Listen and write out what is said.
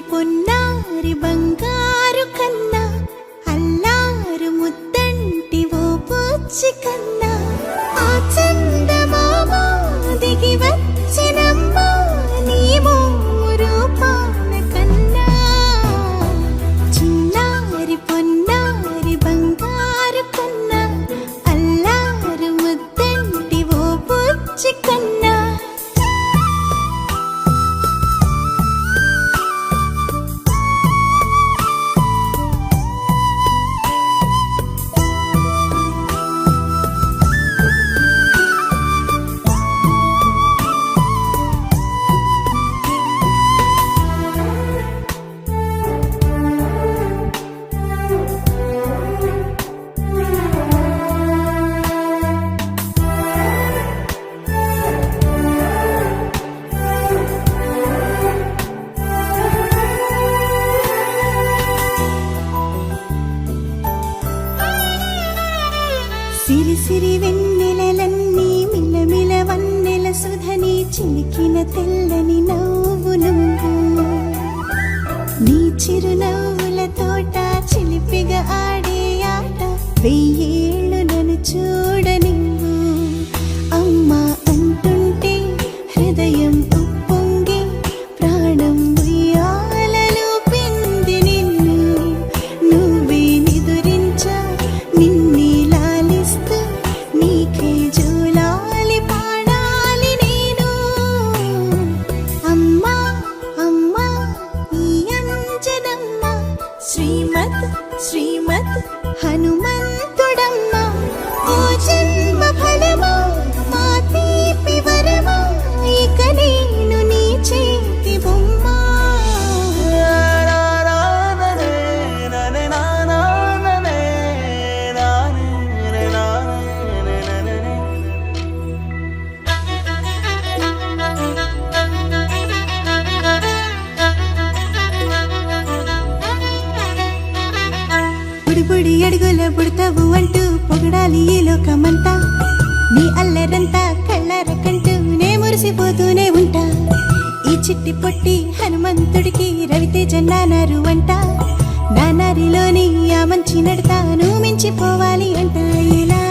పొన్నారి బంగారు కన్నా అల్లారు ముద్దంటి ఓ బుచ్చి కన్నా ఆ చందమామ దిగి వచ్చినమ్మ నీ రూపాన కన్నా చిన్నారి పొన్నారి బంగారు కన్నా అల్లారు ముద్దంటి ఓ బుచ్చి కన్నా సిరి సిరి వెన్నెలలన్నీ మిలమిల వన్నెల సుధని చిలికిన తెల్లని నవ్వు నువ్వు నీ చిరునవ్వుల తోట చిలిపిగా ఆడే ఆట వెయ్యేళ్ళు నన్ను చూడనివ్వు అమ్మా అంటుంటే హృదయం ఉప్పొంగి ప్రాణం ఉయ్యాలలో పిండి నిన్ను నువ్వే నిదురించా నిన్నే నీకే జోలాలి పాడాలి నేను అమ్మా అమ్మా ఈ అంజనమ్మ శ్రీమత్ శ్రీమత్ హనుమంతుడమ్మ ఓ జన్మ ఫలమా మా తీపి వరమా ఇక నేను నీ చేతి బొమ్మ బుడి అడుగుల బుడతావు అంటూ పొగడాలి ఈ లోకమంతా నీ అల్లరంతా కళ్ళారకంటూ నే మురిసిపోతూనే ఉంటా ఈ చిట్టి పొట్టి హనుమంతుడికి రవితేజ నానారు అంట నానారిలోని ఆ మంచి నడతాను మించిపోవాలి అంట ఇలా